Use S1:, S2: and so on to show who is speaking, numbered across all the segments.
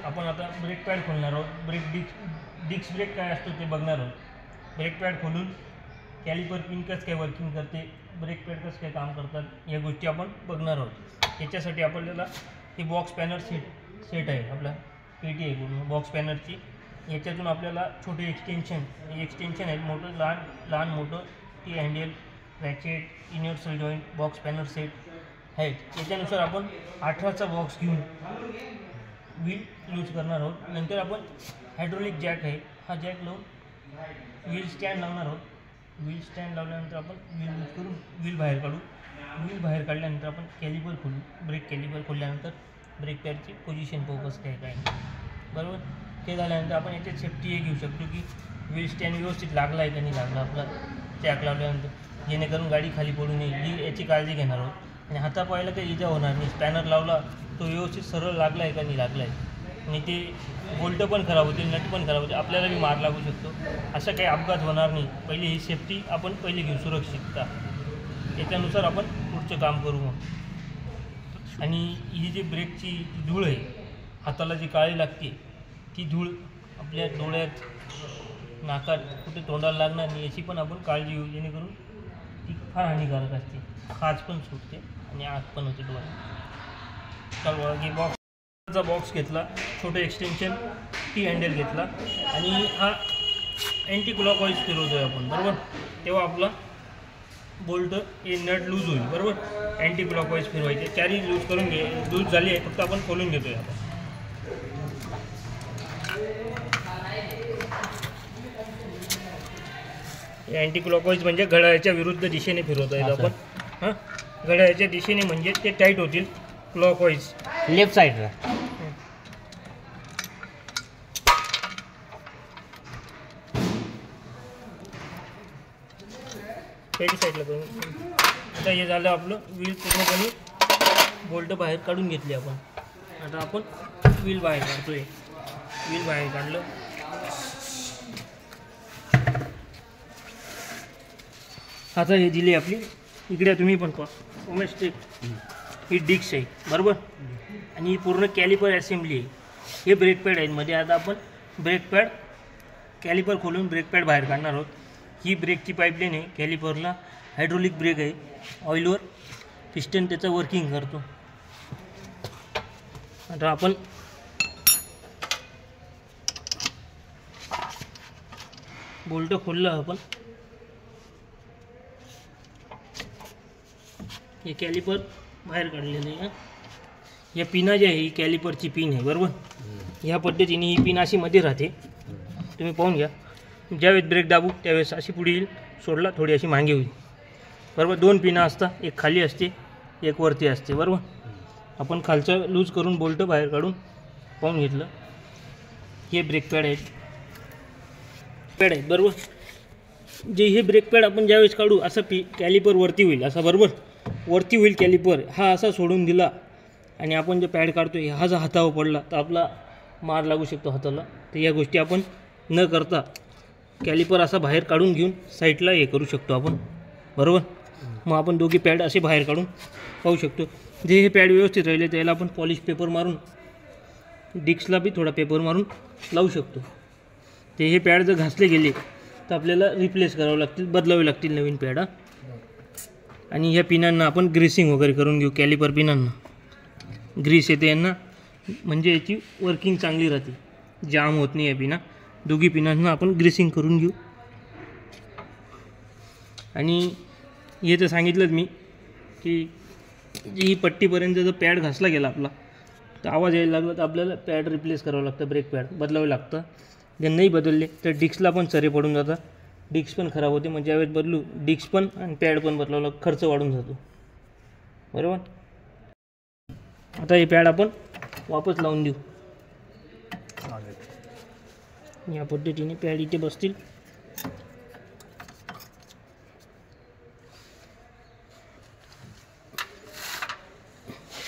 S1: आपण आता brake pad खोलणार आहोत. डिस्क ब्रेक काय असतो ते बघणार आहोत. ब्रेक पॅड खोलून कॅलिपर पिन कसं काय वर्किंग करते, ब्रेक पॅड कसं काय काम करतात, या गोष्टी आपण बघणार आहोत. याच्यासाठी आपल्याला ही बॉक्स पॅनर सेट आहे, आपला पेटी आहे पूर्ण बॉक्स पॅनरची. याच्यातून आपल्याला छोटे एक्सटेन्शन आहेत, मोठं लहान मोठं T handle, ratchet, universal joint, box spanner set आहेत. याच्यानुसार आपण 18चा बॉक्स घेऊन व्हील यूज करणार आहोत. नंतर आपण हायड्रोलिक जॅक आहे, हा जॅक लावून व्हील स्टँड लावणार आहोत. व्हील स्टँड लावल्यानंतर आपण व्हील यूज करून व्हील बाहेर काढू. व्हील बाहेर काढल्यानंतर आपण कॅलिपर खोलू. ब्रेक कॅलिपर खोलल्यानंतर ब्रेक पॅडची पोझिशन पाहू कसं काय बरोबर. ते झाल्यानंतर आपण याच्यात सेफ्टी हे घेऊ शकतो की व्हील स्टँड व्यवस्थित लागला आहे का नाही लागला आपला जॅक लावल्यानंतर, जेणेकरून गाडी खाली पडू नये ही याची काळजी घेणार आहोत. आणि हातापायाला काही इजा होणार नाही. स्पॅनर लावला तो व्यवस्थित सरळ लागला आहे का नाही लागला आहे, आणि ते बोल्ट पण खराब होतील, नट पण खराब होतील, आपल्याला बी मार लागू शकतो. असं काही अपघात होणार नाही. पहिली ही सेफ्टी आपण पहिली घेऊ, सुरक्षितता. त्याच्यानुसार आपण पुढचं काम करू मग. आणि ही जी ब्रेकची धूळ आहे, हाताला जी काळी लागते ती धूळ आपल्या डोळ्यात, नाकात, कुठे तोंडाला लागणार नाही याची पण आपण काळजी घेऊ, जेणेकरून ती फार हानिकारक असते. खाज पण सुटते आणि आग पण होते डोळ्यात. चल की बॉक्सचा बॉक्स घेतला, छोटं एक्सटेन्शन टी हँडल घेतला आणि हा अँटी क्लॉकवाईज फिरवतो आहे आपण बरोबर. तेव्हा आपला बोल्ट हे नट लूज होईल बरोबर. अँटी क्लॉकवाईज फिरवायचे, चारही लूज करून लूज झाली आहे, फक्त आपण खोलून घेतो आहे आपण. अँटी क्लॉकवाईज म्हणजे घड्याळाच्या विरुद्ध दिशेने फिरवता येईल आपण. हां, घड्याळाच्या दिशेने म्हणजे ते टाईट होतील क्लॉकवाईज
S2: लेफ्ट साईडला.
S1: पहिली साईडला करून. आता हे झालं आपलं व्हील पूर्णपणे बोल्ट बाहेर काढून घेतली आपण. आता आपण व्हील बाहेर काढतोय. व्हील बाहेर काढलं. आता हे दिली आपली, इकडे तुम्ही पण पहा ओमेस्टिक ही डिस्क आहे बरोबर. आणि ही पूर्ण कॅलिपर असेंब्ली आहे. हे ब्रेक पॅड आहे मध्ये. आता आपण ब्रेक पॅड कॅलिपर खोलून ब्रेक पॅड बाहेर काढणार आहोत. ही ब्रेकची पाईपलाईन आहे. कॅलिपरला हायड्रोलिक ब्रेक आहे, ऑइलवर पिस्टन त्याचं वर्किंग करतो. आता आपण बोल्ट खोललं. आपण हे कॅलिपर बाहेर काढलेलं आहे. या पिना जी आहे ही कॅलिपरची पिन आहे बरोबर. ह्या पद्धतीने ही पिन अशी मध्ये राहते, तुम्ही पाहून घ्या. ज्यावेळेस ब्रेक दाबू त्यावेळेस अशी पुढे येईल, सोडला थोडी अशी मागे होईल बरोबर. दोन पिना असतात, एक खाली असते एक वरती असते बरोबर. आपण खालचं लूज करून बोल्ट बाहेर काढून पाहून घेतलं. हे ब्रेक पॅड आहेत बरोबर. जे हे ब्रेक पॅड आपण ज्यावेळेस काढू असं कॅलिपर वरती होईल, असा बरोबर वरती होईल कॅलिपर. हा असा सोडून दिला आणि आपण जे पॅड काढतो हा जर हातावर पडला तर आपला मार लागू शकतो हाताला. तर या गोष्टी आपण न करता कॅलिपर असा बाहेर काढून घेऊन साईडला हे करू शकतो आपण बरोबर. मग आपण दोघे पॅड असे बाहेर काढून पाहू शकतो. जे हे पॅड व्यवस्थित राहिले त्याला आपण पॉलिश पेपर मारून, डिस्कला बी थोडा पेपर मारून लावू शकतो. ते हे पॅड जर घासले गेले तर आपल्याला रिप्लेस करावं लागतील, बदलावे लागतील नवीन पॅड. आणि ह्या पिनांना आपण ग्रीसिंग वगैरे करून घेऊ. कॅलिपर पिनांना ग्रीस येते यांना, म्हणजे याची वर्किंग चांगली राहते, जाम होत नाही या पिना. दोघी पिनांना आपण ग्रीसिंग करून घेऊ. आणि हे तर सांगितलंच मी की ही पट्टीपर्यंत जर पॅड घासला गेला आपला तर आवाज यायला लागला तर आपल्याला पॅड रिप्लेस करावं लागतं, ब्रेक पॅड बदलावे लागतं. जर नाही बदलले तर डिस्कला पण सरे पडून जातात, डिस्क पण खराब होते. मग ज्यावेळेस बदलू डिस्क पण आणि पॅड पण बदलावं लागतं, खर्च वाढून जातो बरोबर. आता हे पॅड आपण वापस लावून देऊ. या पद्धतीने पॅड इथे बसतील.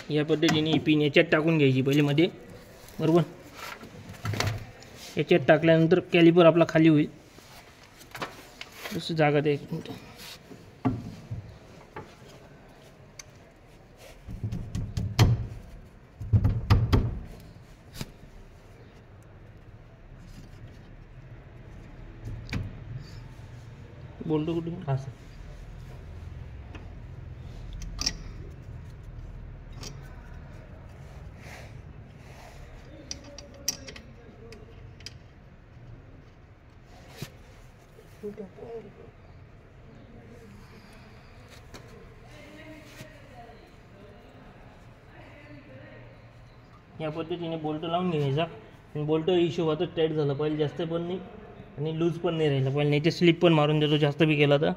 S1: या पद्धतीने ही पिन याच्यात टाकून घ्यायची पहिले मध्ये बरोबर. याच्यात टाकल्यानंतर कॅलिपर आपला खाली होईल. जसं जागा द्या एक मिनिट. बोल्ट कुठे?
S2: हां सर.
S1: या पद्धतीने बोल्ट लावून घ्यायचा. आणि बोल्ट हिशोबातच टाईट झालं पाहिजे, जास्त पण नाही आणि लूज पण नाही राहिलं पाहिजे, नाही ते स्लिप पण मारून देतो जास्त बी केला तर.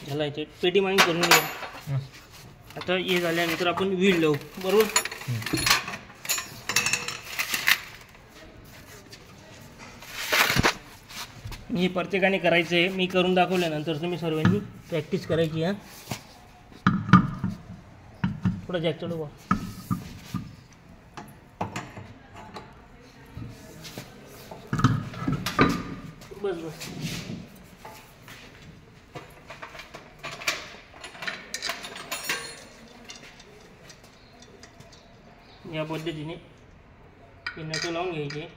S1: झाला याचे पेटी माइंड करून घ्या. आता हे झाल्यानंतर आपण व्हील लावू, बरोबर. हे प्रत्येकाने करायचं आहे, मी करून दाखवल्यानंतर तुम्ही सर्वांनी प्रॅक्टिस करायची. हां थोडा जॅक चढवा. बस बस. या पद्धतीने हे नट लावून घ्यायचे.